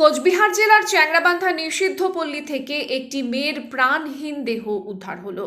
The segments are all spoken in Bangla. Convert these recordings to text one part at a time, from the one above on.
কোচবিহার জেলার চ্যাংড়াবান্ধা নিষিদ্ধ পল্লী থেকে একটি মেয়ের প্রাণহীন দেহ উদ্ধার হলো।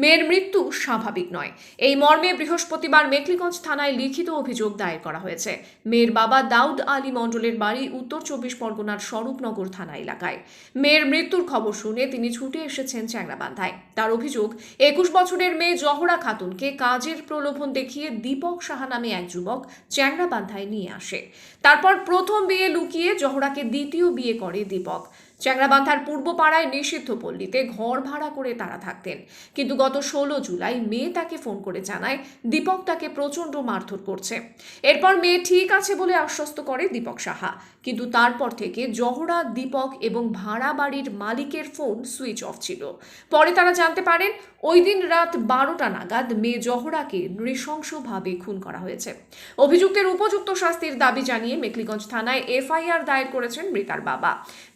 মেয়ের মৃত্যু স্বাভাবিক নয়, এই মর্মে বৃহস্পতিবার মেখলিগঞ্জ থানায় লিখিত অভিযোগ দায়ের করা হয়েছে। মেয়ের বাবা দাউদ আলী মণ্ডলের বাড়ি উত্তর 24 পরগনার স্বরূপনগর থানা এলাকায়। মেয়ের মৃত্যুর খবর শুনে তিনি ছুটে এসেছেন চ্যাংড়াবান্ধায়। তার অভিযোগ, 21 বছরের মেয়ে জহরা খাতুনকে কাজের প্রলোভন দেখিয়ে দীপক সাহা নামে এক যুবক চ্যাংড়াবান্ধায় নিয়ে আসে। তারপর প্রথম বিয়ে লুকিয়ে জহরাকে দ্বিতীয় বিয়ে করে দীপক। চ্যাংড়াবান্ধার পূর্বপাড়ায় নিষিদ্ধ পল্লীতে ঘর ভাড়া করে তারা থাকতেন, কিন্তু গত 16 জুলাই মেয়ে তাকে ফোন করে জানায় দীপক তাকে প্রচণ্ড মারধর করছে। এরপর মেয়ে ঠিক আছে বলে আশ্বস্ত করে দীপক সাহা, কিন্তু তারপর থেকে জহরা, দীপক এবং ভাড়া বাড়ির মালিকের ফোন সুইচ অফ ছিল। পরে তারা জানতে পারেন ওই দিন রাত 12টা নাগাদ মেয়ে জহরাকে নৃশংসভাবে খুন করা হয়েছে। অভিযুক্তের উপযুক্ত শাস্তির দাবি জানিয়ে মেখলিগঞ্জ থানায় এফআইআর দায়ের করেছেন মৃতার বাবা।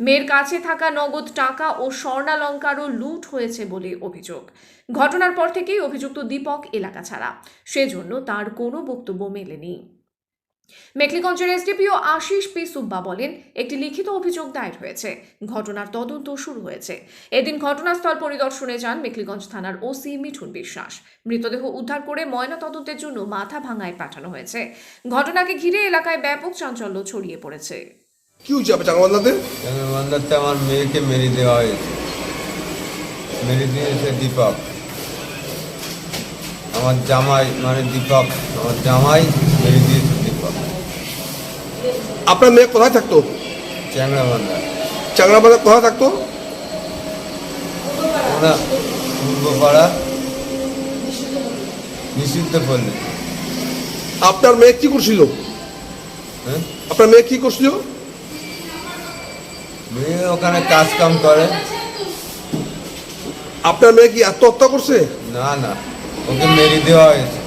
মেয়ের কাছে থাকা নগদ টাকা ও স্বর্ণালঙ্কারও লুট হয়েছে বলে অভিযোগ। ঘটনার পর থেকেই অভিযুক্ত দীপক এলাকা ছাড়া, সেজন্য তার কোনো বক্তব্য মেলেনি। মেখলিগঞ্জের এসডিপিও আশিস পি সুব্বা বলেন, একটি লিখিত অভিযোগ দায়ের হয়েছে, ঘটনার তদন্ত শুরু হয়েছে। এদিন ঘটনাস্থল পরিদর্শনে যান মেখলিগঞ্জ থানার ওসি মিঠুন বিশ্বাস। মৃতদেহ উদ্ধার করে ময়না তদন্তের জন্য মাথা ভাঙায় পাঠানো হয়েছে। ঘটনাকে ঘিরে এলাকায় ব্যাপক চাঞ্চল্য ছড়িয়ে পড়েছে। কি হয়েছে চ্যাংড়াবান্ধাতে? চ্যাংড়াবান্ধাতে আমার মেয়েকে মেরে দেওয়া হয়েছে। মেরে দিয়েছে দীপক, আমার জামাই, মানে দীপক আমার জামাই মেরে দিয়েছে দীপক। আপনার মেয়ে কোথায় থাকতো? চ্যাংড়াবান্ধা। চ্যাংড়াবান্ধা কোথায় থাকতো? ওরা পূর্বপাড়া নিষিদ্ধ পল্লী। আপনার মেয়ে কি করছিল? হ্যাঁ, আপনার মেয়ে কি করছিল? মেয়ে ওখানে কাজ কাম করে। আপনার মেয়ে কি আত্মহত্যা করছে? না না, ওকে মেরে দেওয়া হয়েছে।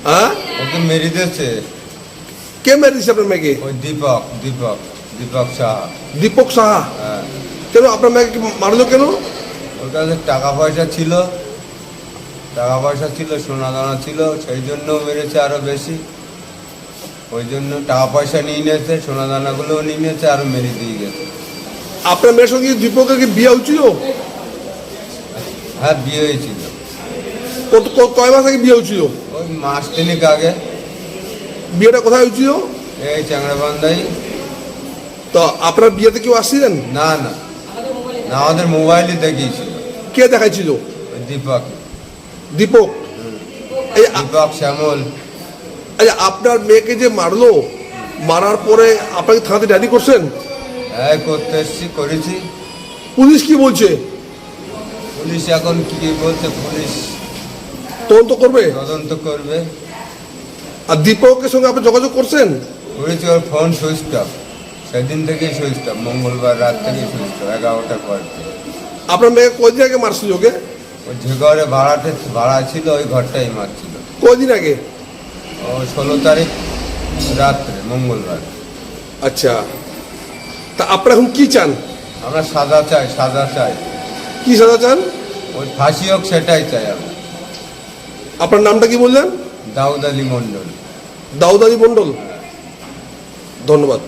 হ্যাঁ, ওকে মেরে দিয়েছে কে মেরে দিচ্ছে আপনার মেয়েকে? ওই দীপক দীপক দীপক সাহা। দীপক সাহা? হ্যাঁ। কেন আপনার মেয়েকে মারলো কেন? ওর কাছে টাকা পয়সা ছিল, সোনা দানা ছিল, সেই জন্য মেরেছে আরো বেশি। ওই জন্য টাকা পয়সা নিয়ে নিয়েছে, সোনা দানাগুলোও নিয়ে নিয়েছে, আরো মেরে দিয়ে গেছে। আপনার মেয়ের সঙ্গে দীপকের কি বিয়ে হচ্ছিল? হ্যাঁ, বিয়ে হয়েছিল। কয় মাস আগে বিয়ে হচ্ছিল? ওই মাস তিনেক আগে। বিয়েটা কোথায় হয়েছিল? এই চ্যাংড়াবান্ধাই। তো আপনার বিয়েতে কেউ আসছিলেন? না না না, আমাদের মোবাইলে দেখিয়েছিল। কে দেখাইছিল? ওই দীপক। দীপক? এই দীপক শ্যামল। আচ্ছা, আপনার মেয়েকে যে মারলো, মারার পরে আপনাকে থানাতে ডায়েরি করছেন? হ্যাঁ, করতে এসছি, করেছি। পুলিশ কি বলছে? পুলিশ এখন কি বলছে, পুলিশ তদন্ত করবে? তদন্ত করবে। আর দীপকের সঙ্গে আপনি যোগাযোগ করছেন? করেছি, ওর ফোন সুইচ অফ। সেদিন থেকেই সুইচ অফ, মঙ্গলবার রাত থেকেই সুইচ অফ, 11টার পর থেকে। আপনার মেয়ে কয়দিন আগে মারছিল ওকে? ও যে ঘরে ভাড়া ছিল ওই ঘরটাই মারছিল। কয়দিন আগে? ও 16 তারিখ রাত্রে, মঙ্গলবার। আচ্ছা, তা আপনারা এখন কি চান? আমরা সাজা চাই, সাজা চাই। কি সাজা চান? ওই ফাঁসি হোক, সেটাই চাই আমরা। আপনার নামটা কি বললেন? দাউদ আলী মণ্ডল। দাউদ আলী মণ্ডল, ধন্যবাদ।